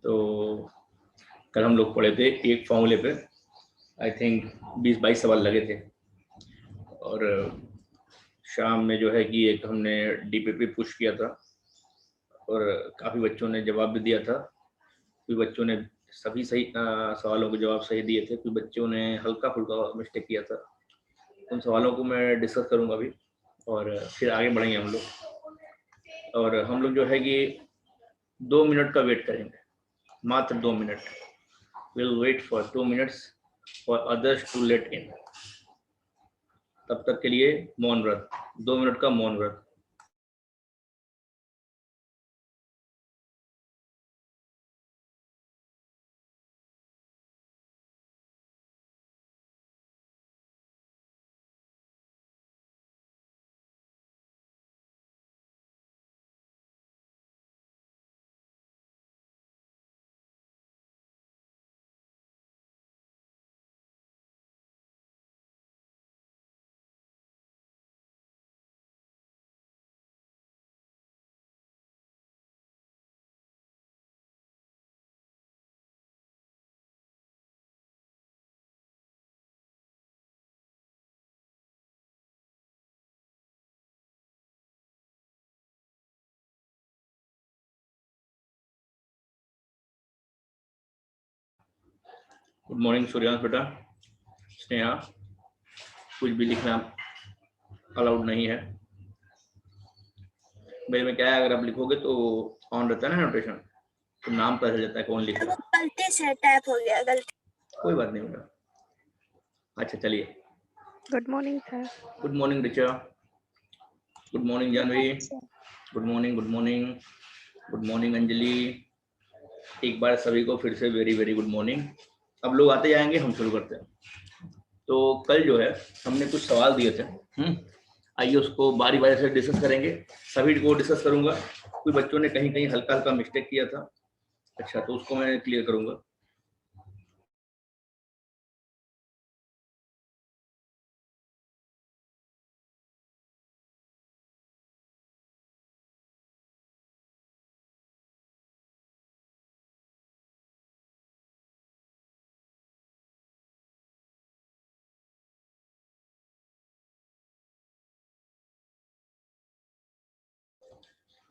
तो कल हम लोग पढ़े थे एक फॉर्मूले पे, आई थिंक 20-22 सवाल लगे थे, और शाम में जो है कि एक हमने डीपीपी पुश किया था और काफ़ी बच्चों ने जवाब भी दिया था। कुछ बच्चों ने सभी सही सवालों के जवाब सही दिए थे, कुछ बच्चों ने हल्का फुल्का मिस्टेक किया था। उन सवालों को मैं डिस्कस करूंगा अभी और फिर आगे बढ़ेंगे हम लोग। और हम लोग जो है कि 2 मिनट का वेट करेंगे, मात्र 2 minute. Will wait for 2 minutes for others to let in. तब तक के लिए मौन व्रत, 2 मिनट का मौन व्रत। गुड मॉर्निंग सूर्यांश बेटा, स्नेहा। कुछ भी लिखना अलाउड नहीं है मेरे में। क्या है, अगर आप लिखोगे तो ऑन रहता है ना नोटेशन, तो नाम पता चल जाता है कौन लिख रहा है। गलती से टैप हो गया, गलती। कोई बात नहीं बेटा। अच्छा चलिए। Good morning sir. Good morning Richa. Good morning Janvi. Good morning, good morning, good morning Anjali. एक बार सभी को फिर से वेरी वेरी गुड मॉर्निंग। अब लोग आते जाएंगे, हम शुरू करते हैं। तो कल जो है हमने कुछ सवाल दिए थे, आइए उसको बारी बारी से डिस्कस करेंगे। सभी को डिस्कस करूंगा। कुछ बच्चों ने कहीं कहीं हल्का हल्का मिस्टेक किया था, अच्छा तो उसको मैं क्लियर करूंगा।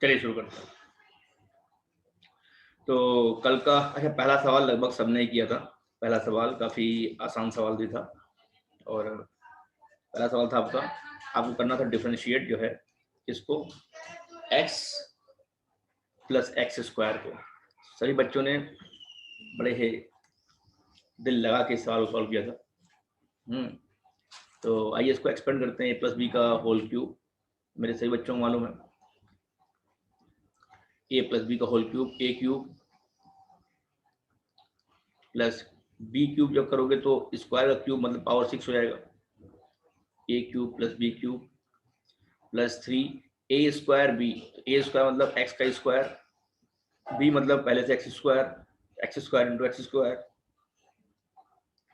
चलिए शुरू करते हैं। तो कल का अच्छा पहला सवाल लगभग सबने ही किया था। पहला सवाल काफी आसान सवाल भी था, और पहला सवाल था आपको करना था डिफरेंशिएट जो है इसको x प्लस एक्स स्क्वायर को। सभी बच्चों ने बड़े ही दिल लगा के सवाल सॉल्व किया था। तो आइए इसको एक्सपेंड करते हैं। a प्लस बी का होल क्यूब, मेरे सभी बच्चों को मालूम है a प्लस बी का whole cube, a cube plus b cube जब करोगे तो स्क्वायर का क्यूब मतलब पावर 6 हो जाएगा। a cube plus b cube plus 3 a square b. a square मतलब x का स्क्वायर, b मतलब पहले से x square into x square,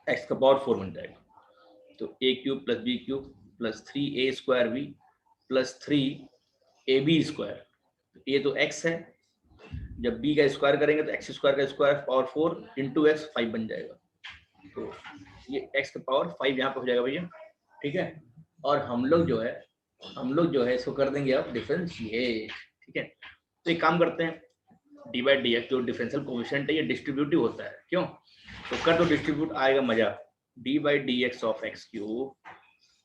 x का पावर 4 बन जाएगा। तो a cube plus b cube plus 3a square b plus 3ab square. a तो x है, जब b का स्क्वायर करेंगे तो x स्क्वायर का स्क्वायर पावर 4 इंटू एक्स 5 बन जाएगा। तो ये x का पावर 5 यहाँ पे हो जाएगा भैया, ठीक है। और हम लोग जो है इसको कर देंगे अब डिफरेंशिएट, ठीक है। तो एक काम करते हैं, डी बाई डी एक्स जो डिफरेंशियल कोएफिशिएंट है ये डिस्ट्रीब्यूटिव होता है, क्यों? तो कर दो डिस्ट्रीब्यूट, आएगा मजा। D by D x of x cube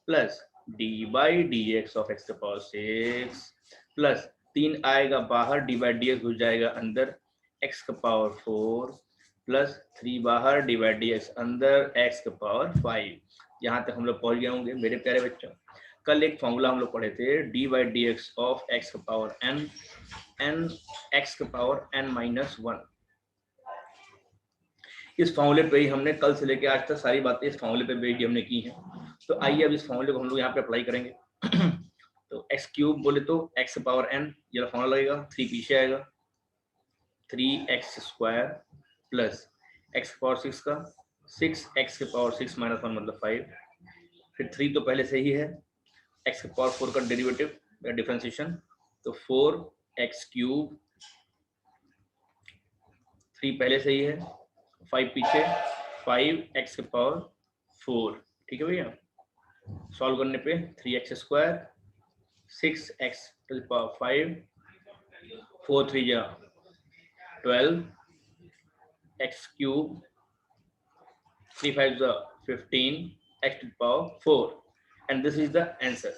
plus D by D x of x power 6 plus 3 आएगा बाहर, डी बाई डी एक्स घुस जाएगा अंदर, एक्स का पावर 4 प्लस 3 बाहर, डी बाई डी एक्स अंदर, एक्स का पावर 5। यहाँ तक हम लोग पहुंच गए होंगे मेरे प्यारे बच्चों। कल एक फॉर्मूला हम लोग पढ़े थे, D by D x of x का पावर n, n एक्स का पावर n माइनस 1। इस फॉर्मूले पे ही हमने कल से लेकर आज तक सारी बातें इस फॉर्मूले पे बेस्ड हमने की हैं। तो आइए अब इस फॉर्मूले को हम लोग यहाँ पे अप्लाई करेंगे। तो एक्स क्यूब बोले तो एक्स पावर n, ये फॉर्मूला लगेगा, 3 पीछे आएगा, 3x square plus x power 6 का 6x के पावर 6 माइनस 1 मतलब 5, फिर 3 तो पहले से ही है, x के पावर 4 का डेरिवेटिव या डिफरेंशिएशन, तो 4x क्यूब 3 पहले से ही है, 5 पीछे, 5x के पावर 4, ठीक है भैया। सॉल्व करने पे 3x square, 6x to the power 5, 4 3 जा 12, x क्यूब, 3 5 जा 15, x to the power 4 and this is the answer.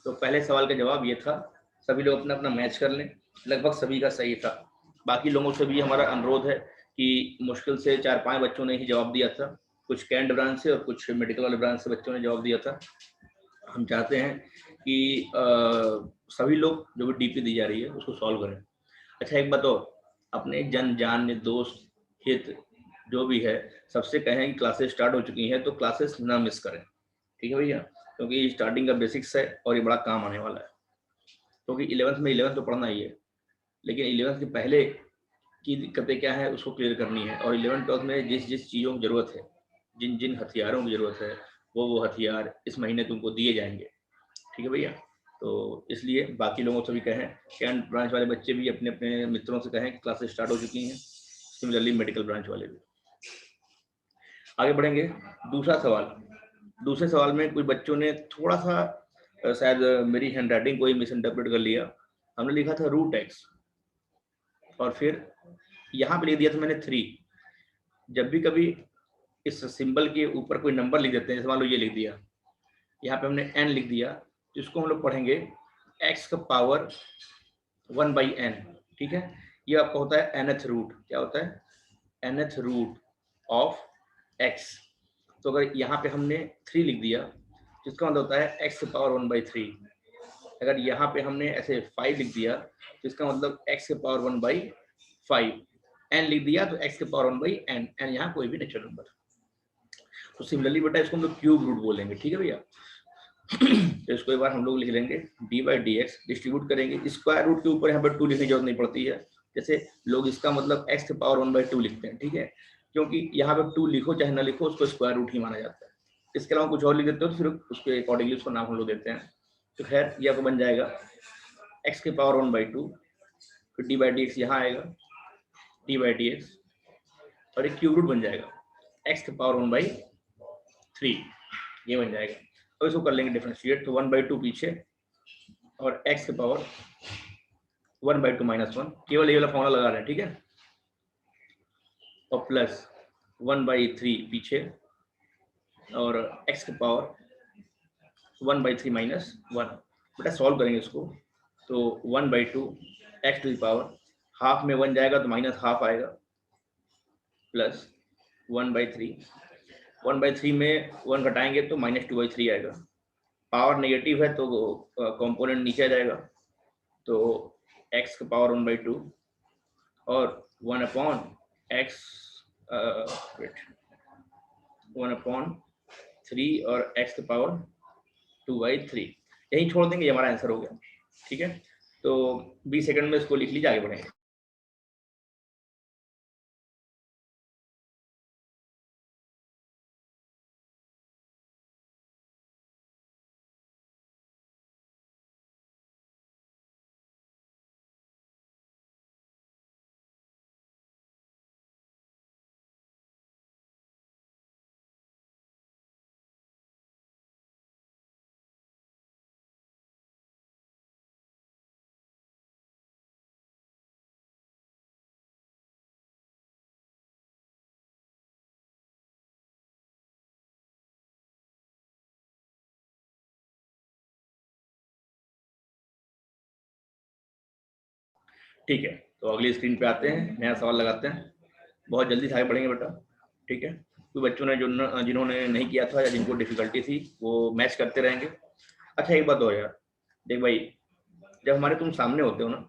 तो पहले सवाल का जवाब ये था। सभी लोग अपना अपना मैच कर लें, लगभग सभी का सही था। बाकी लोगों से भी हमारा अनुरोध है कि मुश्किल से 4-5 बच्चों ने ही जवाब दिया था, कुछ कैंट ब्रांच से और कुछ मेडिकल वाले ब्रांच से बच्चों ने जवाब दिया था। हम चाहते हैं कि सभी लोग जो भी डीपी दी जा रही है उसको सॉल्व करें। अच्छा एक बात और, अपने जन जान दोस्त हित जो भी है सबसे कहें कि क्लासेस स्टार्ट हो चुकी हैं तो क्लासेस ना मिस करें, ठीक है भैया, क्योंकि स्टार्टिंग का बेसिक्स है और ये बड़ा काम आने वाला है। क्योंकि 11th में 11th तो पढ़ना ही है, लेकिन 11th के पहले की दिक्कतें क्या है उसको क्लियर करनी है। और 11th 12th में जिस जिस चीज़ों की ज़रूरत है, जिन जिन हथियारों की ज़रूरत है, वो हथियार इस महीने तुमको दिए जाएंगे, ठीक है भैया। तो इसलिए बाकी लोगों से भी कहें, कैंट ब्रांच वाले बच्चे भी अपने अपने मित्रों से कहें कि क्लासेस स्टार्ट हो चुकी हैं, सिमिलरली मेडिकल ब्रांच वाले भी। आगे बढ़ेंगे। दूसरा सवाल, दूसरे सवाल में कुछ बच्चों ने थोड़ा सा शायद मेरी हैंडराइटिंग को ही मिस इंटरप्रेट कर लिया। हमने लिखा था रूट एक्स और फिर यहाँ पे लिख दिया था मैंने 3। जब भी कभी इस सिंबल के ऊपर कोई नंबर लिख देते हैं, जैसे मान लो ये लिख दिया, यहाँ पे हमने n लिख दिया, तो इसको हम लोग पढ़ेंगे x का पावर 1/n, ठीक है। ये आपका होता है nth रूट। क्या होता है? nth root of x। तो अगर यहाँ पे हमने 3 लिख दिया तो इसका मतलब होता है x की पावर 1/3। अगर यहाँ पे हमने ऐसे 5 लिख दिया तो इसका मतलब x की पावर 1/5। n लिख दिया तो x की पावर 1/n, n यहाँ कोई भी नेचुरल नंबर। तो सिमिलरली बेटा इसको हम लोग क्यूब रूट बोलेंगे, ठीक है भैया। तो इसको एक बार हम लोग लिख लेंगे d/dx, डिस्ट्रीब्यूट करेंगे। स्क्वायर रूट के ऊपर यहाँ पर 2 लिखने की जरूरत नहीं पड़ती है, जैसे लोग इसका मतलब x की पावर 1/2 लिखते हैं, ठीक है, क्योंकि यहाँ पे 2 लिखो चाहे ना लिखो उसको स्क्वायर रूट ही माना जाता है। इसके अलावा कुछ और लिख देते हो तो फिर उसके अकॉर्डिंगली उसको नाम हम लोग देते हैं। तो खैर ये आपको बन जाएगा x की पावर 1/2, फिर d/dx यहाँ आएगा d/dx और एक क्यूब रूट बन जाएगा x की पावर 1/3, ये बन जाएगा। अब इसको कर लेंगे डिफरेंशिएट, तो 1/2 पीछे और x की पावर 1/2 -1, केवल ये वाला फॉर्मूला लगा रहे हैं, ठीक है, और प्लस 1/3 पीछे और x की पावर 1/3 -1। बेटा सॉल्व करेंगे इसको, तो 1/2 x to the power half में 1 जाएगा तो -½ आएगा, प्लस 1/3 में 1 घटाएंगे तो -2/3 आएगा। पावर नेगेटिव है तो कंपोनेंट नीचे आ जाएगा, तो x की पावर 1/2 और 1/x 1/3 और x की पावर 2/3, यही छोड़ देंगे, ये हमारा आंसर हो गया, ठीक है। तो 20 सेकंड में इसको लिख लीजिए, आगे बढ़ेंगे। ठीक है, तो अगली स्क्रीन पे आते हैं, नया सवाल लगाते हैं। बहुत जल्दी से आगे बढ़ेंगे बेटा, ठीक है। कोई बच्चों ने जिन्होंने नहीं किया था या जिनको डिफिकल्टी थी वो मैच करते रहेंगे। अच्छा एक बात और यार, देख भाई, जब हमारे तुम सामने होते हो ना,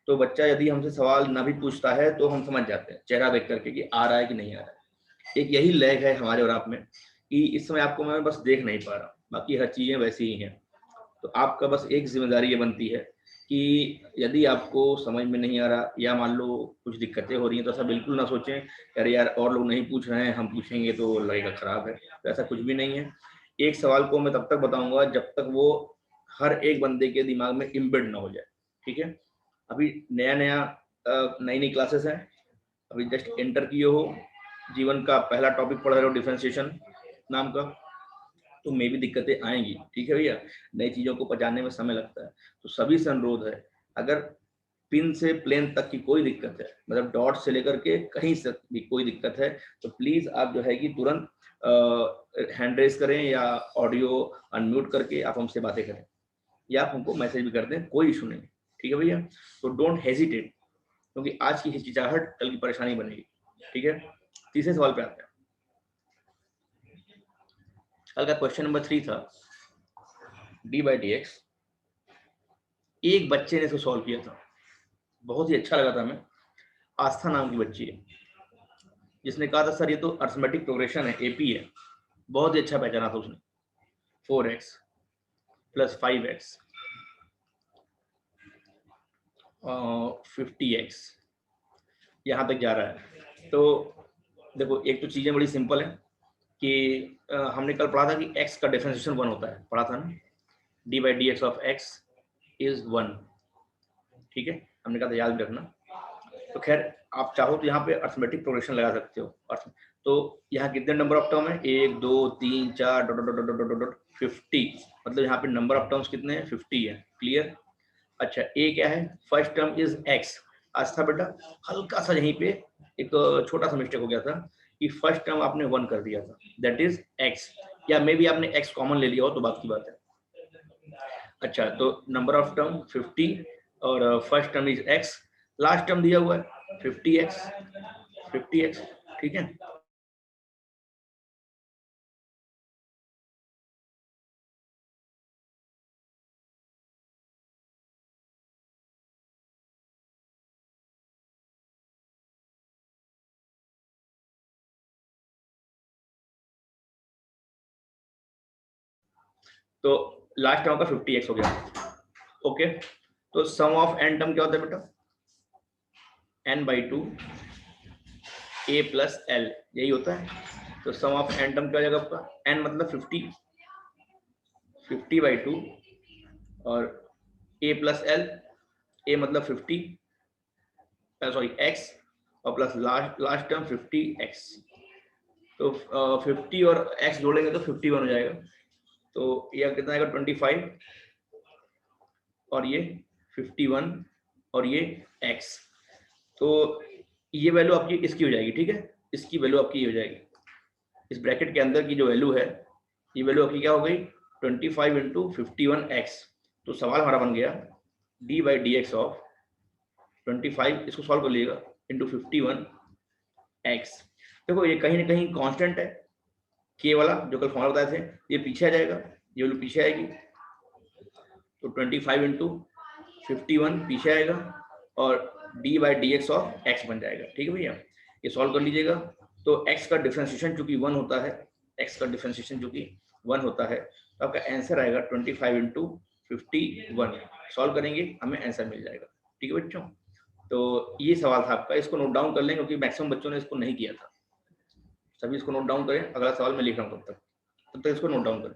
तो बच्चा यदि हमसे सवाल ना भी पूछता है तो हम समझ जाते हैं चेहरा देख करके कि आ रहा है कि नहीं आ रहा है। एक यही लैग है हमारे और आप में कि इस समय आपको मैं बस देख नहीं पा रहा, बाकी हर चीजें वैसी ही हैं। तो आपका बस एक जिम्मेदारी ये बनती है कि यदि आपको समझ में नहीं आ रहा या मान लो कुछ दिक्कतें हो रही हैं तो ऐसा बिल्कुल ना सोचें अरे यार और लोग नहीं पूछ रहे हैं, हम पूछेंगे तो लगेगा खराब है। तो ऐसा कुछ भी नहीं है। एक सवाल को मैं तब तक बताऊंगा जब तक वो हर एक बंदे के दिमाग में इम्बेड ना हो जाए, ठीक है। अभी नया नया नई नई क्लासेस हैं, अभी जस्ट एंटर किए हो, जीवन का पहला टॉपिक पढ़ रहे हो डिफरेंशिएशन नाम का, तो मे भी दिक्कतें आएंगी, ठीक है भैया, नई चीजों को पहचानने में समय लगता है। तो सभी से अनुरोध है, अगर पिन से प्लेन तक की कोई दिक्कत है, मतलब डॉट से लेकर के कहीं से भी कोई दिक्कत है, तो प्लीज आप जो है कि तुरंत हैंड रेस करें या ऑडियो अनम्यूट करके आप हमसे बातें करें, या आप हमको मैसेज भी कर दें, कोई इशू नहीं, ठीक है भैया। तो डोंट हेजिटेट, क्योंकि आज की हिचकिचाहट कल की परेशानी बनेगी, ठीक है। तीसरे सवाल पे आते हैं। कल का क्वेश्चन नंबर 3 था d/dx। एक बच्चे ने इसको सॉल्व किया था, बहुत ही अच्छा लगा था हमें। आस्था नाम की बच्ची है, जिसने कहा था सर ये तो अर्थमेटिक प्रोग्रेशन है, एपी है। बहुत ही अच्छा पहचाना था उसने। 4x + 5x 50x यहाँ तक जा रहा है। तो देखो, एक तो चीजें बड़ी सिंपल है कि हमने कल पढ़ा था कि x का डिफरेंशिएशन 1 होता है, पढ़ा था ना, d/dx ऑफ x इज 1, ठीक है, हमने कहा था याद भी रखना। तो खैर आप चाहो तो यहाँ पे अर्थमेटिक प्रोग्रेशन लगा सकते हो। तो यहाँ कितने नंबर ऑफ टर्म है, 1 2 3 4 50, मतलब यहाँ पे नंबर ऑफ टर्म्स कितने हैं, 50 है। क्लियर। अच्छा, ए क्या है, फर्स्ट टर्म इज x। आज था बेटा, हल्का सा यहीं पे एक छोटा सा मिस्टेक हो गया था कि फर्स्ट टर्म आपने 1 कर दिया था, दैट इज x, या मे बी आपने x कॉमन ले लिया हो तो बात की बात है। अच्छा, तो नंबर ऑफ टर्म 50 और first term is x, last term दिया हुआ है 50x, ठीक है। तो लास्ट टर्म का 50x हो गया, ओके। तो सम ऑफ n टर्म क्या होता है बेटा, n/2 a + l, यही होता है। तो सम ऑफ n टर्म क्या हो जाएगा आपका, n मतलब 50/2 और a + l, a मतलब 50, सॉरी x, और प्लस लास्ट टर्म 50x। तो 50 और x जोड़ेंगे तो 51 हो जाएगा। तो यह कितना आएगा, 25, और ये 51, और ये x। तो ये वैल्यू आपकी इसकी हो जाएगी, ठीक है, इसकी वैल्यू आपकी ये हो जाएगी। इस ब्रैकेट के अंदर की जो वैल्यू है, ये वैल्यू आपकी क्या हो गई, 25 × 51x। तो सवाल हमारा बन गया d/dx ऑफ 25, इसको सॉल्व कर लीजिएगा, इंटू 51x। देखो ये कहीं ना कहीं कांस्टेंट है, k वाला जो कल फॉर्मूला बताए थे, ये पीछे आ जाएगा, ये वैल्यू पीछे आएगी। तो 25 × 51 पीछे आएगा, और d/dx ऑफ x बन जाएगा, ठीक है भैया। ये सॉल्व कर लीजिएगा। तो x का डिफरेंशिएशन चूंकि 1 होता है, x का डिफरेंशिएशन चूंकि 1 होता है, तो आपका आंसर आएगा 25 × 51। सॉल्व करेंगे हमें आंसर मिल जाएगा, ठीक है बच्चों। तो ये सवाल था आपका, इसको नोट डाउन कर लें क्योंकि मैक्सिमम बच्चों ने इसको नहीं किया था। सभी इसको नोट डाउन करें, अगला सवाल मैं लिख रहा हूँ, तब तक इसको नोट डाउन करें।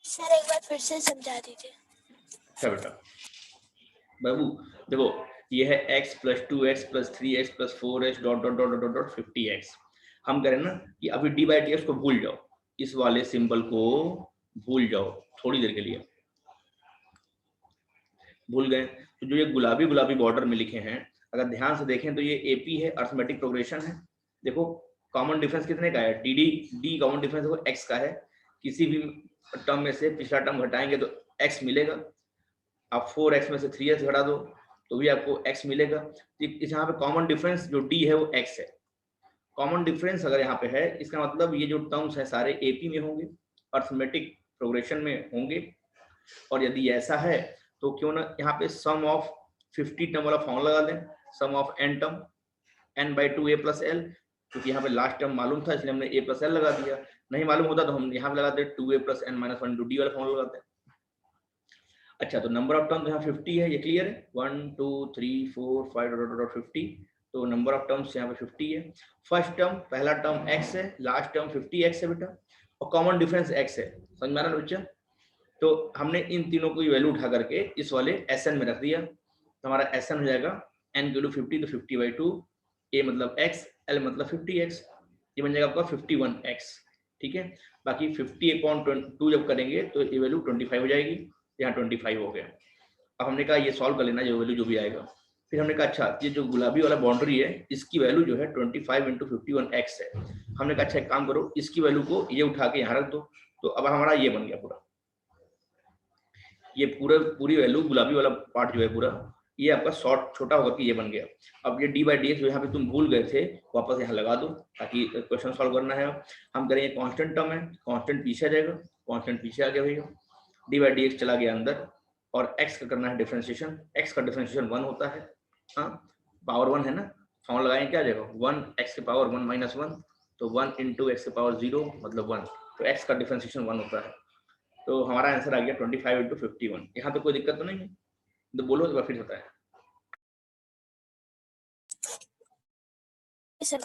सर एक बार फिर से समझा दीजिए। अच्छा बेटा, बाबू देखो, ये है x + 2x + 3x + 4x ... 50x। हम करें ना कि अभी d/dx को भूल जाओ, इस वाले सिंबल को भूल जाओ थोड़ी देर के लिए। भूल गए तो जो ये गुलाबी गुलाबी बॉर्डर में लिखे हैं, अगर ध्यान से देखें तो ये एपी है, अर्थमेटिक प्रोग्रेशन है। देखो कॉमन डिफरेंस कितने का है, डी कॉमन डिफरेंस देखो x का है। किसी भी टर्म में से पिछला टर्म घटाएंगे तो x मिलेगा। आप 4x में से 3x घटा दो तो भी आपको x मिलेगा। इस यहाँ पे कॉमन डिफरेंस जो d है वो x है। कॉमन डिफरेंस अगर यहाँ पे है, इसका मतलब ये जो टर्म्स है सारे एपी में होंगे, अर्थमेटिक प्रोग्रेशन में होंगे। और यदि ऐसा है तो क्यों ना यहाँ पे सम ऑफ 50 टर्म वाला फॉर्मूला लगा दें, sum of n term n/2 a + l, क्योंकि यहाँ पे लास्ट टर्म मालूम था इसलिए हमने a + l लगा दिया। नहीं मालूम होता तो हम यहाँ पे लगाते 2a plus n minus 1 D वाला फॉर्मूला लगाते हैं। अच्छा, तो नंबर ऑफ टर्म्स यहाँ 50 है, ये क्लियर है, 1 2 3 4 5 50, तो नंबर ऑफ टर्म्स यहाँ पे 50 है। फर्स्ट टर्म, पहला टर्म x है, लास्ट टर्म 50x है बेटा, और कॉमन डिफरेंस x है, समझ में आ रहा है बच्चा? तो हमने इन तीनों को वैल्यू उठा करके इस वाले Sn में रख दिया, तो हमारा Sn हो जाएगा n की वैल्यू 50, तो 50/2, a मतलब x, l मतलब 50x, ये बन जाएगा आपका 51x, ठीक है। बाकी 50/2 जब करेंगे तो ये वैल्यू 25 हो जाएगी, यहाँ 25 हो गया। अब हमने कहा ये सॉल्व कर लेना, जो वैल्यू जो भी आएगा। फिर हमने कहा अच्छा, ये जो गुलाबी वाला बाउंड्री है इसकी वैल्यू जो है 25 × 51x है। हमने कहा अच्छा एक काम करो, इसकी वैल्यू को ये उठा के यहाँ रख दो, तो अब हमारा ये बन गया पूरा, ये पूरी वैल्यू गुलाबी वाला पार्ट जो है पूरा, ये आपका शॉर्ट छोटा होकर के ये बन गया। अब ये d/dx जो यहाँ पे तुम भूल गए थे, वापस यहाँ लगा दो ताकि क्वेश्चन सॉल्व करना है। हम करेंगे कांस्टेंट टर्म है, कांस्टेंट पीछे आ जाएगा, कांस्टेंट पीछे आ गया भैया, d/dx चला गया अंदर, और x का करना है डिफरेंशिएशन, x का डिफरेंशिएशन 1 होता है, हाँ पावर 1 है ना, फॉर्मूला लगाएंगे क्या आ जाएगा 1 x की पावर 1 - 1, तो 1 × x की पावर 0 मतलब 1, तो x का डिफरेंशिएशन 1 होता है। तो हमारा आंसर आ गया 25 × 51। यहाँ तो कोई दिक्कत तो नहीं है, तो बोलो तो फिर होता है। सर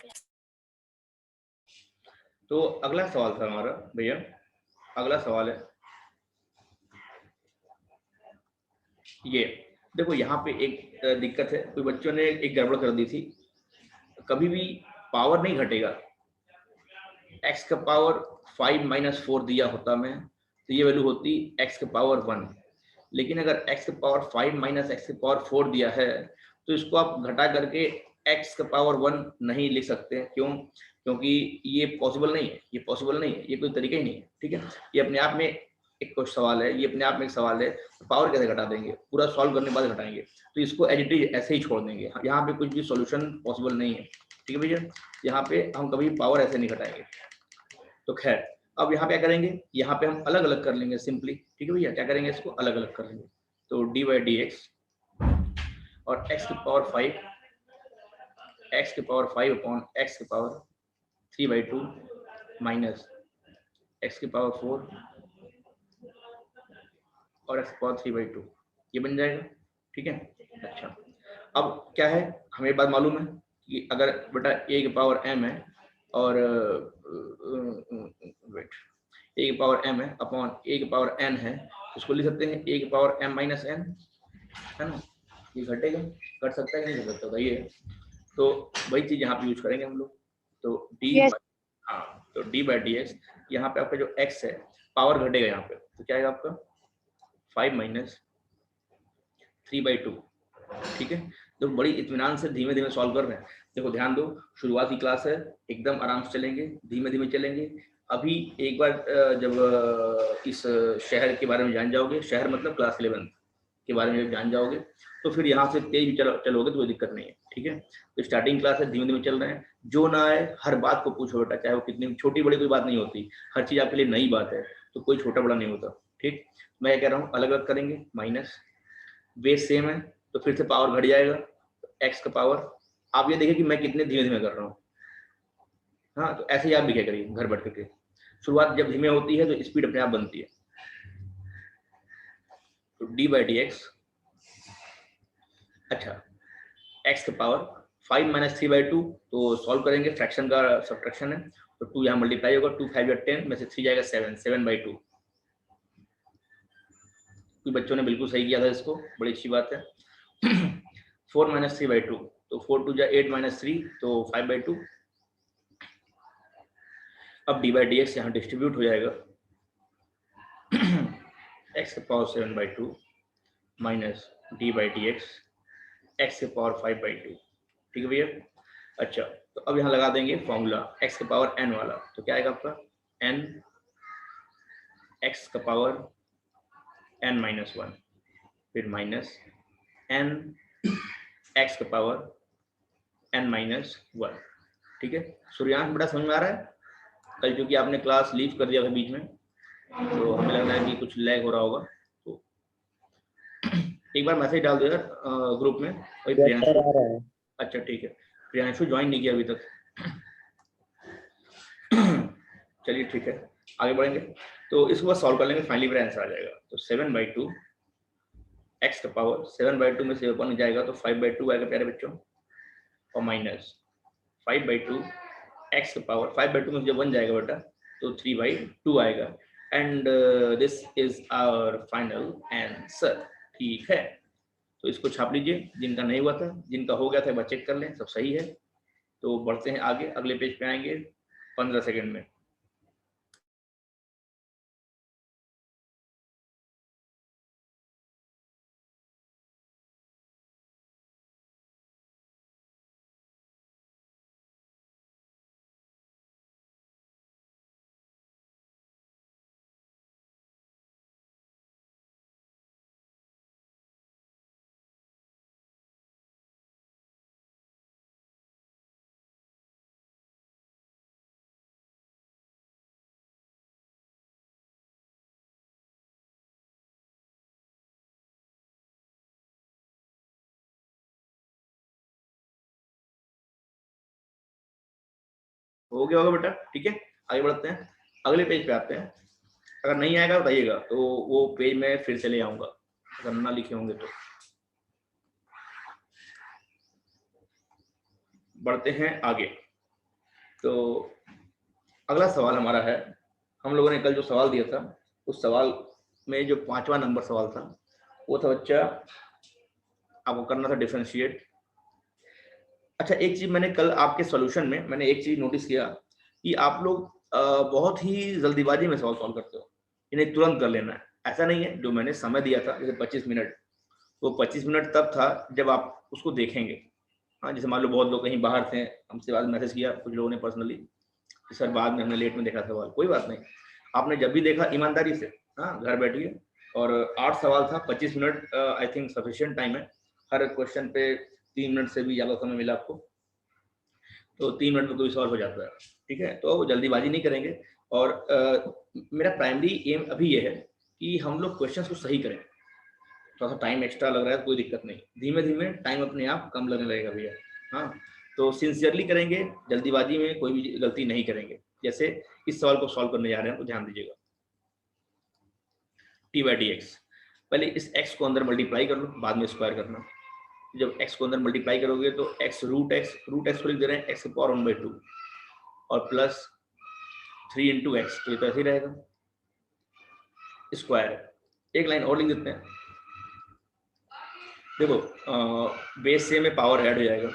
तो अगला सवाल था हमारा भैया, अगला सवाल है ये, देखो यहाँ पे एक दिक्कत है, कोई बच्चों ने एक गड़बड़ कर दी थी, कभी भी पावर नहीं घटेगा, x का पावर 5 - 4 दिया होता मैं, तो ये वैल्यू होती x का पावर 1, लेकिन अगर x का पावर 5 - x का पावर 4 दिया है, तो इसको आप घटा करके x का पावर 1 नहीं लिख सकते। क्यों? क्योंकि ये पॉसिबल नहीं है, ये पॉसिबल नहीं है, ये कोई तरीका ही नहीं है, ठीक है। ये अपने आप में एक कुछ सवाल है, ये अपने आप में एक सवाल है, तो पावर कैसे घटा देंगे, पूरा सॉल्व करने के बाद घटाएंगे, तो इसको एज इट इज ऐसे ही छोड़ देंगे, यहाँ पे कुछ भी सॉल्यूशन पॉसिबल नहीं है, ठीक है भैया। यहाँ पे हम कभी पावर ऐसे नहीं घटाएंगे। तो खैर, अब यहाँ पे क्या करेंगे, यहाँ पे हम अलग अलग कर लेंगे सिंपली, ठीक है भैया, क्या करेंगे, इसको अलग अलग कर लेंगे। तो d/dx और x की पावर 5, x की पावर 5 अपॉन x की पावर 3/2 माइनस x की पावर 4 और x की पावर 3/2, ये बन जाएगा, ठीक है। अच्छा, अब क्या है, हमें एक बात मालूम है कि अगर बेटा a की पावर m है और वेट a की पावर m है अपॉन a की पावर n है, उसको लिख सकते हैं a की पावर m - n, है ना, ये घटेगा, घट सकता है कि नहीं घट सकता, ये तो वही चीज यहाँ पे यूज करेंगे हम लोग। तो हाँ, तो d/dx, यहाँ पे आपका जो x है पावर घटेगा यहाँ पे, तो क्या आएगा आपका 5 - 3/2, ठीक है। तो बड़ी इत्मीनान से धीमे धीमे सॉल्व कर रहे हैं। देखो ध्यान दो, शुरुआती क्लास है, एकदम आराम से चलेंगे, धीमे धीमे चलेंगे। अभी एक बार जब इस शहर के बारे में जान जाओगे, शहर मतलब क्लास 11 के बारे में जान जाओगे, तो फिर यहाँ से तेज भी चलोगे तो कोई दिक्कत नहीं है, ठीक है। तो स्टार्टिंग क्लास है, धीमे धीमे चल रहे हैं, जो ना आए हर बात को पूछो बेटा, चाहे वो कितनी छोटी बड़ी कोई बात नहीं होती, हर चीज आपके लिए नई बात है, तो कोई छोटा बड़ा नहीं होता, ठीक। मैं कह रहा हूँ अलग अलग करेंगे, माइनस बेस सेम है तो फिर से पावर घट जाएगा, एक्स का पावर। आप ये देखिए कि मैं कितने धीमे धीमे कर रहा हूँ, हाँ, तो ऐसे ही आप भी क्या करिए घर बैठ करके, शुरुआत जब धीमे होती है तो स्पीड अपने आप बनती है। तो d/dx, अच्छा x का पावर 5 - 3/2, तो सॉल्व करेंगे, फ्रैक्शन का सब्ट्रैक्शन है, तो 2 यहाँ मल्टीप्लाई होगा, 2 5 10 में से 3 जाएगा 7/2। कुछ बच्चों ने बिल्कुल सही किया था इसको, बड़ी अच्छी बात है। 4 - 3/2, तो 4 2 8 - 3, तो 5/2। अब d/dx यहाँ डिस्ट्रीब्यूट हो जाएगा, x के पावर 7/2 माइनस d/dx x के पावर 5/2, ठीक है भैया। अच्छा, तो अब यहाँ लगा देंगे फॉर्मूला x के पावर n वाला, तो क्या आएगा आपका n x का पावर n - 1, फिर माइनस n x का पावर n - 1, ठीक है। सूर्यांश बड़ा समझ में आ रहा है? कल क्योंकि आपने क्लास लीव कर दिया था बीच में, तो हमें लग रहा है कि कुछ लैग हो रहा होगा, तो एक बार मैसेज डाल दो यार ग्रुप में। वही प्रियांशु, अच्छा ठीक है, प्रियांशु ज्वाइन नहीं किया अभी तक। चलिए ठीक है, आगे बढ़ेंगे। तो इसको बस सॉल्व कर लेंगे, फाइनली मेरा आंसर आ जाएगा। तो 7/2 एक्स का पावर 7/2 में से 1 जाएगा तो 5/2 आएगा प्यारे बच्चों, और माइनस 5/2 एक्स का पावर 5/2 में से जब 1 जाएगा बेटा तो 3/2 आएगा। And this is our final answer. ठीक है, तो इसको छाप लीजिए, जिनका नहीं हुआ था, जिनका हो गया था वह चेक कर लें, सब सही है। तो बढ़ते हैं आगे, अगले पेज पे आएंगे 15 सेकंड में। हो गया होगा बेटा, ठीक है, आगे बढ़ते हैं, अगले पेज पे आते हैं। अगर नहीं आएगा बताइएगा, तो वो पेज में फिर से ले आऊंगा अगर ना लिखे होंगे तो। बढ़ते हैं आगे। तो अगला सवाल हमारा है, हम लोगों ने कल जो सवाल दिया था उस सवाल में जो 5वां नंबर सवाल था वो था बच्चा, आपको करना था डिफरेंशिएट। अच्छा, एक चीज मैंने कल आपके सॉल्यूशन में मैंने एक चीज नोटिस किया कि आप लोग बहुत ही जल्दीबाजी में सवाल सॉल्व करते हो, इन्हें तुरंत कर लेना है। ऐसा नहीं है, जो मैंने समय दिया था जैसे 25 मिनट, वो 25 मिनट तब था जब आप उसको देखेंगे। हाँ, जैसे मान लो बहुत लोग कहीं बाहर थे, हमसे बाद मैसेज किया कुछ लोगों ने पर्सनली, सर बाद में हमने लेट में देखा सवाल, कोई बात नहीं, आपने जब भी देखा ईमानदारी से, हाँ घर बैठिए। और 8 सवाल था, 25 minute I think sufficient time है। हर क्वेश्चन पे 3 मिनट से भी ज़्यादा समय मिला आपको, तो 3 मिनट में कोई सॉल्व हो जाता है। ठीक है, तो जल्दीबाजी नहीं करेंगे। और मेरा प्राइमरी एम अभी ये है कि हम लोग क्वेश्चंस को सही करें। थोड़ा सा टाइम एक्स्ट्रा लग रहा है, कोई दिक्कत नहीं, धीमे धीमे टाइम अपने आप कम लगने लगेगा भैया। हाँ, तो सिंसियरली करेंगे, जल्दीबाजी में कोई भी गलती नहीं करेंगे। जैसे इस सवाल को सॉल्व करने जा रहे हैं तो ध्यान दीजिएगा, t/dx, पहले इस x को अंदर मल्टीप्लाई कर लो, बाद में स्क्वायर करना। जब x को अंदर मल्टीप्लाई करोगे तो x रूट x को लिख दे रहे हैं x की पावर 1/2 और प्लस 3 इंटू एक्स, तो ये तो ऐसे ही रहेगा स्क्वायर। एक लाइन और लिख देते हैं, देखो बेस से में पावर ऐड हो जाएगा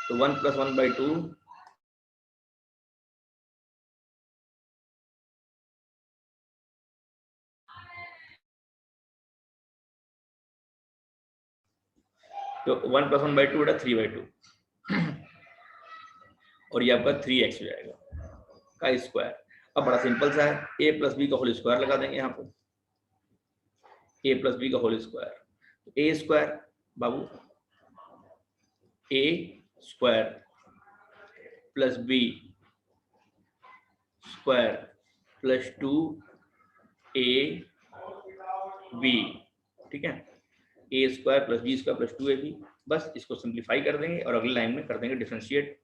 तो 1 + 1/2 तो 1 + 1/2 बेटा 3/2 और ये आपका 3x हो जाएगा का स्क्वायर। अब बड़ा सिंपल सा है, a + b का होल स्क्वायर लगा देंगे यहाँ पे, a + b का होल स्क्वायर, तो a square Babu a square plus b square plus 2ab, ठीक है, a square plus b square plus 2ab। बस इसको सिंप्लीफाई कर देंगे और अगली लाइन में कर देंगे डिफरेंशिएट।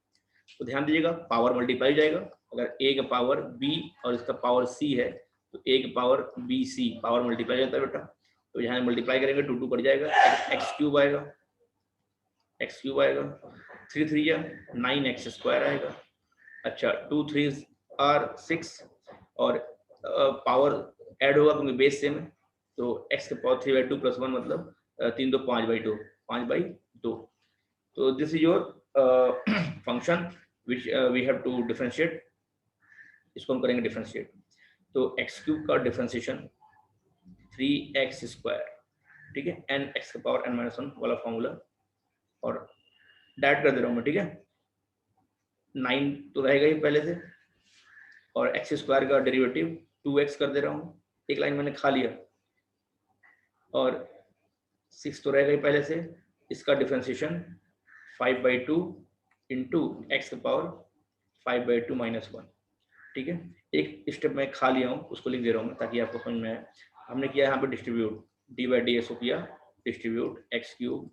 तो ध्यान दीजिएगा, पावर मल्टीप्लाई हो जाएगा, अगर a का पावर b और इसका पावर c है तो a का पावर bc पावर मल्टीप्लाई जाता है बेटा, तो यहाँ मल्टीप्लाई करेंगे 2 पड़ जाएगा, x³ आएगा, x³ आएगा, 3 3 या 9x² आएगा। अच्छा 2 3 आर 6 और पावर ऐड होगा क्योंकि बेस सेम है, तो x का पावर 3/2 + 1 मतलब 3 2 5/2 5/2। तो this is your function which we have to differentiate, इसको हम करेंगे डिफरेंशिएट। तो x³ का डिफरेंशिएशन 3x², ठीक है, n x का पावर n-1 वाला फॉर्मूला, और डायरेक्ट कर दे रहा हूँ मैं, ठीक है, 9 तो रहेगा ही पहले से, और x² का डेरिवेटिव 2x कर दे रहा हूँ, एक लाइन मैंने खा लिया, और 6 तो रहेगा ही पहले से, इसका डिफरेंशिएशन 5/2 इंटू एक्स का पावर 5/2 - 1, ठीक है। एक स्टेप मैं खा लिया हूँ, उसको लिख दे रहा हूँ मैं ताकि आपको समझ में आए। हमने किया यहाँ पे डिस्ट्रीब्यूट, d/dx को किया distribute, x³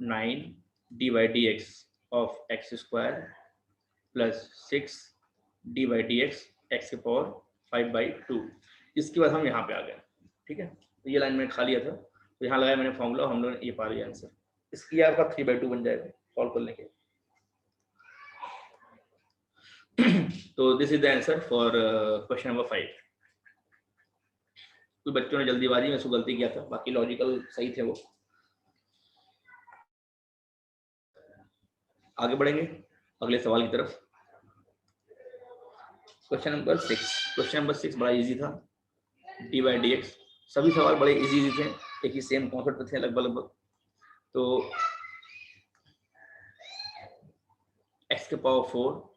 9 d/dx of x² plus 6 d/dx x के पावर 5/2। इसके बाद हम यहाँ पे आ गए, ठीक है। तो ये लाइन मैंने खा लिया था, तो यहाँ लगाया मैंने फॉर्मूला, हम लोगों ने ये पा लिया आंसर। इसकी आपका 3/2 बन जाएगा सॉल्व करने के। तो this is the answer for question number 5। तो बच्चों ने जल्दीबाजी में उसको गलती किया था, बाकी लॉजिकल सही थे वो। आगे बढ़ेंगे अगले सवाल की तरफ। क्वेश्चन नंबर 6 बड़ा इजी था, dy/dx। सभी सवाल बड़े इजी थे, एक ही सेम कॉन्सेप्ट थे लगभग। तो x के पावर 4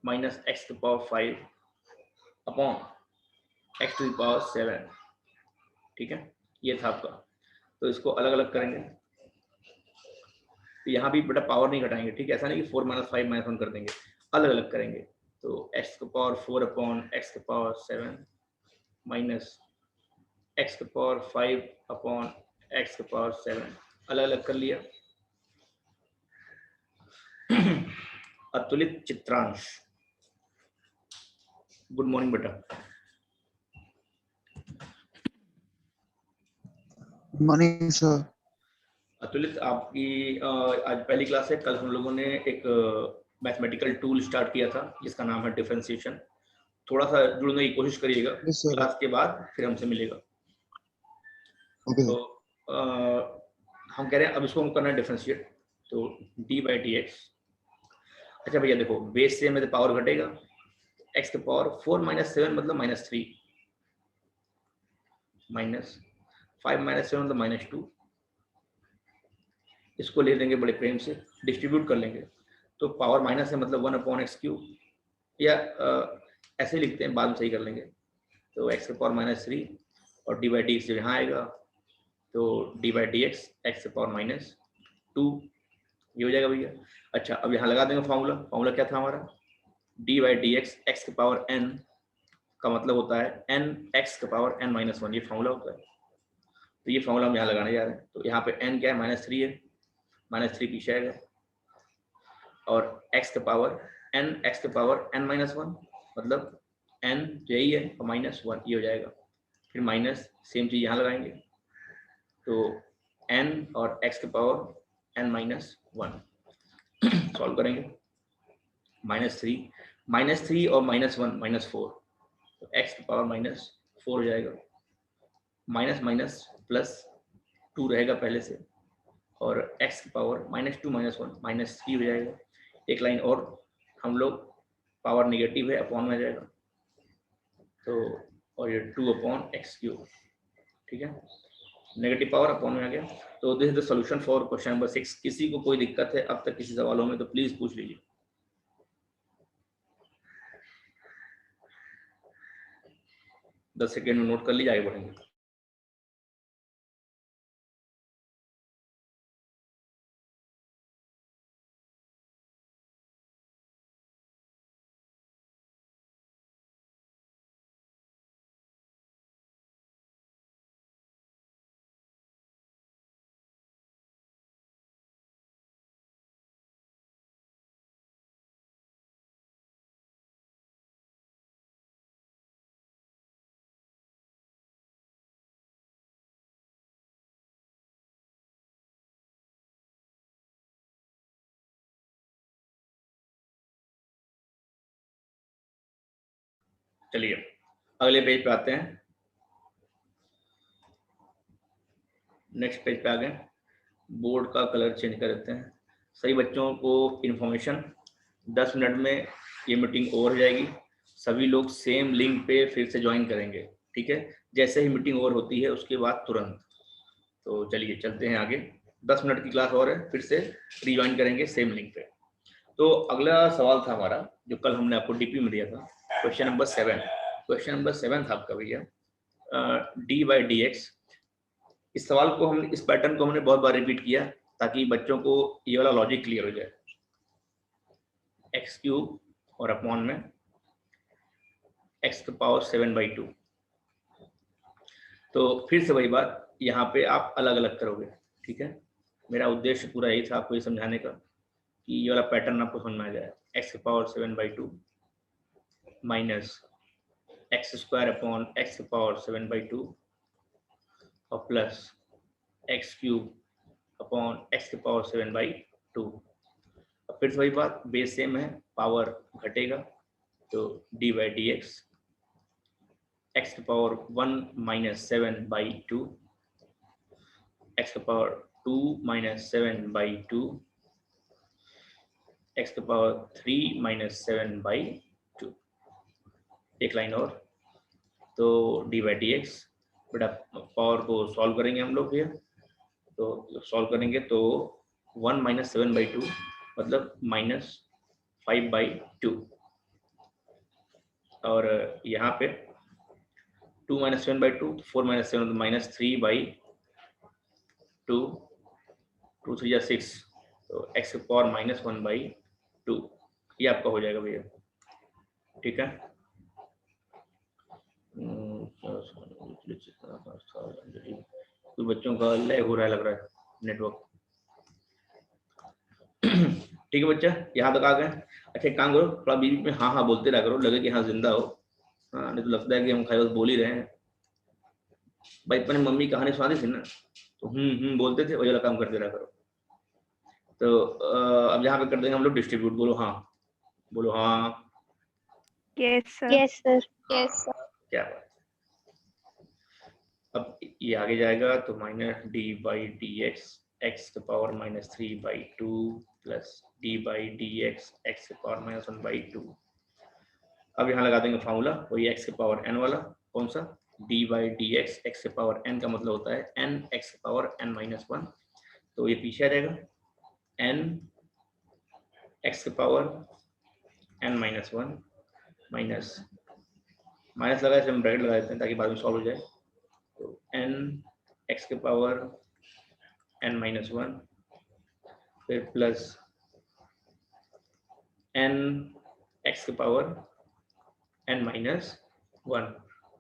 माइनस x के power 5 upon x to the power 7, ठीक है, ये था आपका। तो इसको अलग अलग करेंगे, तो यहाँ भी बेटा पावर नहीं घटाएंगे, ठीक है, ऐसा नहीं कि 4 - 5 - 1 कर देंगे, अलग अलग करेंगे। तो x के पावर 4 अपॉन x के पावर 7 माइनस x के पावर 5 अपॉन x के पावर 7, अलग अलग कर लिया। अतुलित चित्रांश, गुड मॉर्निंग बेटा। Good morning sir. अतुलित, आपकी आज पहली क्लास है। कल हम लोगों ने एक मैथमेटिकल टूल स्टार्ट किया था जिसका नाम है डिफरेंशिएशन। थोड़ा सा जुड़ने की कोशिश करिएगा, यस सर। क्लास के बाद फिर हमसे मिलेगा। ओके तो हम कह रहे हैं अब इसको हम करना है डिफरेंशिएट, तो dy/dx। अच्छा भैया देखो, बेस से में पावर घटेगा, x के पावर 4 - 7 मतलब -3, माइनस 5 - 7 मतलब -2। इसको ले लेंगे बड़े प्रेम से, डिस्ट्रीब्यूट कर लेंगे, तो पावर माइनस है मतलब 1/x3, या ऐसे लिखते हैं, बाद में सही कर लेंगे। तो x के पावर -3 और dy/dx जब यहाँ आएगा तो dy/dx x के पावर -2, ये हो जाएगा भैया। अच्छा अब यहाँ लगा देंगे फॉर्मूला। फॉर्मूला क्या था हमारा, dy/dx x के पावर n का मतलब होता है n x के पावर n-1, ये फॉर्मूला होता है। तो ये फॉर्मूला हम यहाँ लगाने जा रहे हैं। तो यहाँ पे n क्या है, -3 है, -3 पीछे आएगा, और x के पावर n(x⁻n-1) मतलब n यही है और -1, ये हो जाएगा। फिर माइनस, सेम चीज यहाँ लगाएंगे, तो n और x के पावर n-1 सॉल्व करेंगे। -3 और -1 -4, तो x के पावर -4 हो जाएगा, माइनस माइनस प्लस 2 रहेगा पहले से, और x की पावर -2 - 1 -3 हो जाएगा। एक लाइन और, हम लोग पावर नेगेटिव है, अपॉन में जाएगा, तो और ये 2/x³, ठीक है, नेगेटिव पावर अपॉन में आ गया। तो this is the solution for question number 6। किसी को कोई दिक्कत है अब तक किसी सवालों में तो प्लीज पूछ लीजिए। दस सेकेंड में नोट कर लीजिए, आगे बढ़ेंगे। चलिए अगले पेज पे आते हैं, नेक्स्ट पेज पे आ गए। बोर्ड का कलर चेंज कर देते हैं। सही बच्चों को इन्फॉर्मेशन, 10 मिनट में ये मीटिंग ओवर हो जाएगी। सभी लोग सेम लिंक पे फिर से ज्वाइन करेंगे, ठीक है, जैसे ही मीटिंग ओवर होती है उसके बाद तुरंत। तो चलिए चलते हैं आगे, 10 मिनट की क्लास और है, फिर से रिज्वाइन करेंगे सेम लिंक पे। तो अगला सवाल था हमारा जो कल हमने आपको डीपी में दिया था, क्वेश्चन नंबर 7। क्वेश्चन नंबर 7 था आपका भैया, dy/dx। इस सवाल को हम, इस पैटर्न को हमने बहुत बार रिपीट किया ताकि बच्चों को ये वाला लॉजिक क्लियर हो जाए। x³ और अपॉन में x के पावर 7/2। तो फिर से वही बात, यहाँ पे आप अलग अलग करोगे, ठीक है। मेरा उद्देश्य पूरा यही था आपको ये समझाने का कि ये वाला पैटर्न आपको समझ में आ जाए। x के power 7/2 minus x square upon x की पावर 7/2 और plus x cube upon x की पावर 7/2। अब फिर से वही बात, बेस सेम है, पावर घटेगा तो डी बाई डी एक्स की पावर 1 माइनस 7/2, एक्स की पावर 2 माइनस 7/2, एक्स की पावर 3 माइनस 7/2। एक लाइन और, तो डी बाई डी एक्स, बेटा पावर को सॉल्व करेंगे हम लोग here, तो सॉल्व करेंगे तो 1 माइनस 7/2 मतलब माइनस 5/2, और यहाँ पे 2 माइनस 7/2, 4 माइनस 7 माइनस 3/2, 2 3 6, तो एक्स की पावर -1/2, ये आपका हो जाएगा भैया। ठीक है, तो बच्चों का लैग हो रहा है लग रहा है नेटवर्क। ठीक है बच्चा, यहाँ तक आ गए। अच्छा एक काम करो, थोड़ा बीच में हाँ हाँ बोलते रहा करो, लगे कि हाँ जिंदा हो। हाँ, नहीं तो लगता है कि हम खाली बस बोल ही रहे हैं। भाई अपने मम्मी कहानी सुनाती थी ना, तो बोलते थे, वही वाला काम करते रहा करो। तो अब यहाँ पे कर देंगे हम लोग डिस्ट्रीब्यूट। बोलो हाँ, बोलो हाँ। Yes, sir. Yes sir. क्या बात। अब ये आगे जाएगा तो minus D by D X की power -3/2 plus D by D X की पावर -1/2। अब यहाँ लगा देंगे फार्मूला, वही एक्स की पावर n वाला। कौन सा? डी बाई डी एक्स की पावर n का मतलब होता है n एक्स की पावर n-1, तो ये पीछे आ जाएगा n एक्स की पावर n-1 माइनस माइनस लगा, हम ब्रैकेट लगा देते हैं ताकि बाद में सॉल्व हो जाए। तो n एक्स की पावर n-1 फिर प्लस n एक्स की पावर n-1।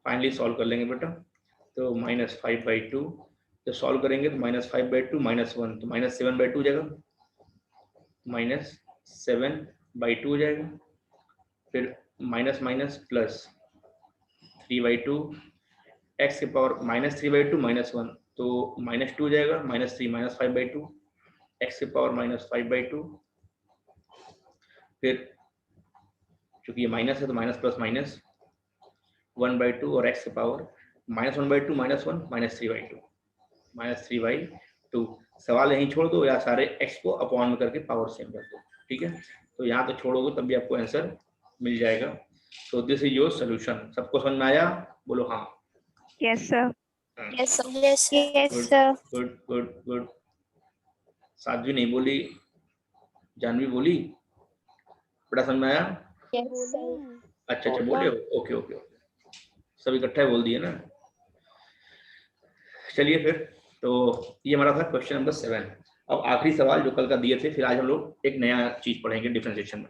फाइनली सॉल्व कर लेंगे बेटा, तो -5/2। जब सॉल्व करेंगे तो -5/2 -1 तो -7/2 हो जाएगा, -7/2 हो जाएगा। फिर माइनस माइनस प्लस 3/2, एक्स की पावर -3/2 -1 तो -2 हो जाएगा, -3 -5/2, एक्स की पावर -5/2। फिर चूंकि ये माइनस है तो माइनस प्लस माइनस 1/2 और एक्स की पावर -1/2 -1 -3/2। सवाल यहीं छोड़ दो या सारे एक्स को अपॉन में करके पावर सेम कर दो। ठीक है, तो यहाँ तो छोड़ोगे तब भी आपको आंसर मिल जाएगा। तो दिस इज योर सोल्यूशन। सबको समझ में आया? बोलो हाँ। Yes, sir. Yes sir. Yes good sir. Good good good. Sadhvi नहीं बोली, जानवी बोली, बड़ा समझ में आया? Yes sir. अच्छा अच्छा बोले हो, ओके ओके ओके, सब इकट्ठा बोल दिए ना। चलिए फिर, तो ये हमारा था क्वेश्चन नंबर 7। अब आखिरी सवाल जो कल का दिए थे, फिर आज हम लोग एक नया चीज पढ़ेंगे डिफरेंशिएशन में।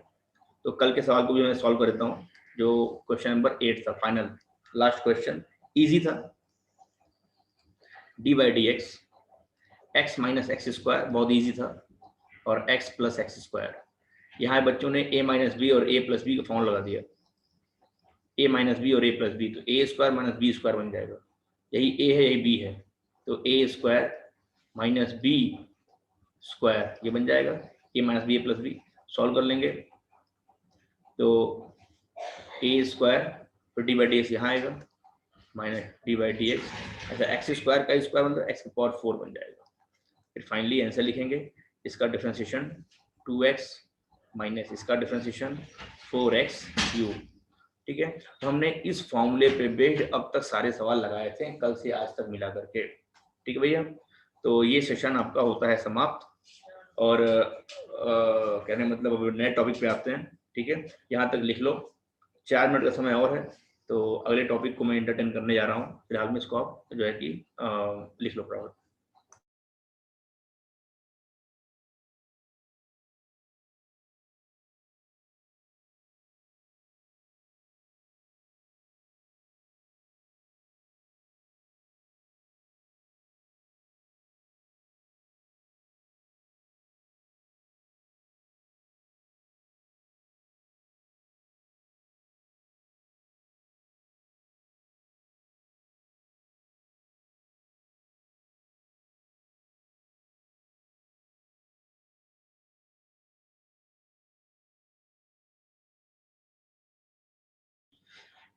तो कल के सवाल को भी मैं सॉल्व कर देता हूँ, जो क्वेश्चन नंबर 8 था, फाइनल लास्ट क्वेश्चन, इजी था। D by D x minus x square, बहुत इजी था, और एक्स प्लस एक्स स्क्वायर। यहाँ बच्चों ने a माइनस बी और a प्लस बी का फॉर्मूला लगा दिया, a माइनस बी और a प्लस बी, तो a square minus b square बन जाएगा। यही a है, यही b है, तो a square minus b square ये बन जाएगा, a minus b a plus b. Solve कर लेंगे तो a स्क्वायर फिर डी बाई डी एक्स यहाँ आएगा minus D by D x. अच्छा, एक्स स्क्वायर का स्क्वायर मतलब एक्स की पावर 4 बन जाएगा। फिर फाइनली आंसर लिखेंगे, इसका डिफरेंशिएशन 2x माइनस इसका डिफरेंशिएशन 4x क्यूब। ठीक है, तो हमने इस फॉर्मूले पे बेस्ड अब तक सारे सवाल लगाए थे कल से आज तक मिला करके। ठीक है भैया, तो ये सेशन आपका होता है समाप्त, और कहने मतलब अब नए टॉपिक पे आते हैं। ठीक है, यहाँ तक लिख लो, 4 मिनट का समय और है, तो अगले टॉपिक को मैं एंटरटेन करने जा रहा हूँ। फिलहाल में इसको आप जो है कि लिख लो प्रॉब्लम।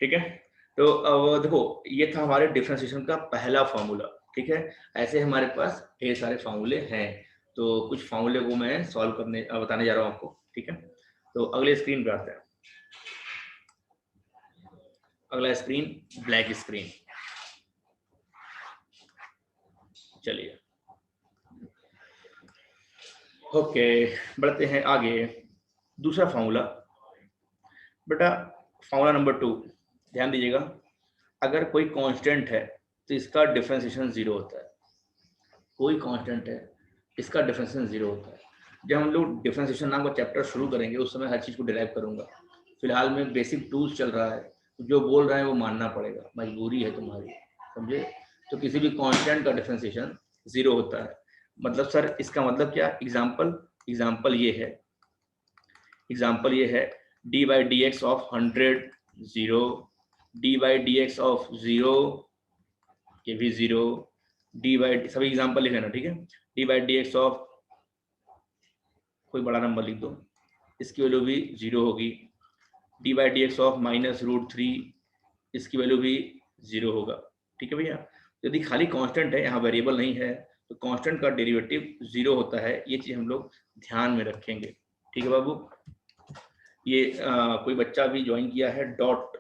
ठीक है। तो अब देखो ये था हमारे डिफरेंशिएशन का पहला फॉर्मूला, ठीक है। ऐसे हमारे पास ढेर सारे फार्मूले हैं, तो कुछ फार्मूले को मैं सॉल्व करने बताने जा रहा हूँ आपको, ठीक है। तो अगले स्क्रीन पे आते हैं। अगला स्क्रीन ब्लैक स्क्रीन, चलिए ओके बढ़ते हैं आगे। दूसरा फार्मूला बेटा, फार्मूला नंबर 2, ध्यान दीजिएगा। अगर कोई कांस्टेंट है तो इसका डिफरेंशिएशन 0 होता है। कोई कांस्टेंट है, इसका डिफरेंशिएशन 0 होता है। जब हम लोग डिफरेंशिएशन नाम का चैप्टर शुरू करेंगे उस समय हर चीज़ को डिराइव करूंगा। फिलहाल में बेसिक टूल्स चल रहा है, जो बोल रहे हैं वो मानना पड़ेगा, मजबूरी है तुम्हारी, समझे। तो किसी भी कांस्टेंट का डिफरेंशिएशन 0 होता है। मतलब सर इसका मतलब क्या? एग्जाम्पल ये है D by D x of 100 0, D by D x of 0 ये भी 0, डी बाई, सभी एग्जाम्पल लिख लेना, ठीक है। D by D x of कोई बड़ा नंबर लिख दो, इसकी वैल्यू भी 0 होगी। D by D x of -√3, इसकी वैल्यू भी 0 होगा, ठीक है भैया। यदि खाली कांस्टेंट है, यहाँ वेरिएबल नहीं है, तो कांस्टेंट का डेरिवेटिव 0 होता है। ये चीज हम लोग ध्यान में रखेंगे, ठीक है बाबू। ये कोई बच्चा भी ज्वाइन किया है, डॉट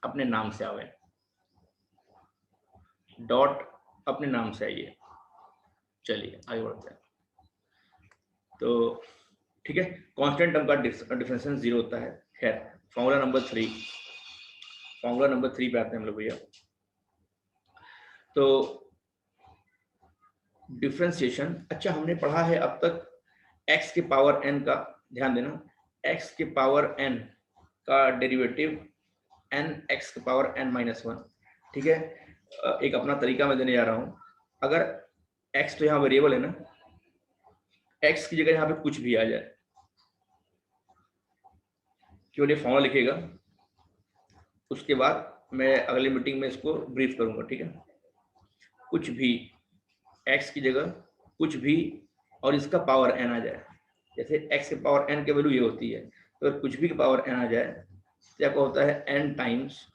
अपने नाम से आवे, डॉट अपने नाम से आइए। चलिए आगे बढ़ते हैं। तो ठीक है, कांस्टेंट टर्म का डिफरेंशिएशन 0 होता है। खैर फॉर्मूला नंबर 3 पे आते हैं हम लोग भैया। तो डिफरेंशिएशन, अच्छा हमने पढ़ा है अब तक x के पावर n का, ध्यान देना, x के पावर n का डेरिवेटिव n x के पावर n -1, ठीक है। एक अपना तरीका मैं देने जा रहा हूं। अगर x तो यहाँ वेरिएबल है ना, x की जगह यहाँ पे कुछ भी आ जाए, केवल ये फॉर्मूला लिखेगा, उसके बाद मैं अगली मीटिंग में इसको ब्रीफ करूंगा, ठीक है। कुछ भी x की जगह कुछ भी और इसका पावर n आ जाए, जैसे x के पावर n की वैल्यू ये होती है, तो अगर कुछ भी का पावर n आ जाए तो क्या होता है n टाइम्स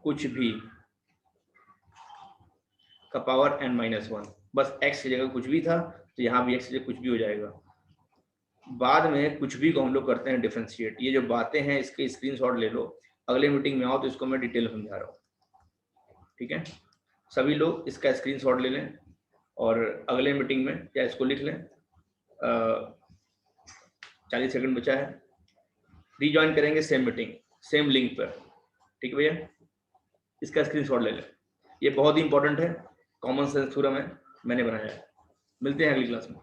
कुछ भी का पावर n -1। बस x की जगह कुछ भी था तो यहाँ भी x की जगह कुछ भी हो जाएगा। बाद में कुछ भी को हम लोग करते हैं डिफरेंशिएट। ये जो बातें हैं इसके स्क्रीनशॉट ले लो, अगले मीटिंग में आओ तो इसको मैं डिटेल में समझा रहा हूँ, ठीक है। सभी लोग इसका स्क्रीनशॉट ले लें और अगले मीटिंग में या इसको लिख लें। 40 सेकंड बचा है, रीजॉइन करेंगे सेम मीटिंग सेम लिंक पर, ठीक है भैया। इसका स्क्रीनशॉट ले लें, ये बहुत ही इंपॉर्टेंट है, कॉमन सेंस थ्योरम है, मैंने बनाया है। मिलते हैं अगली क्लास में।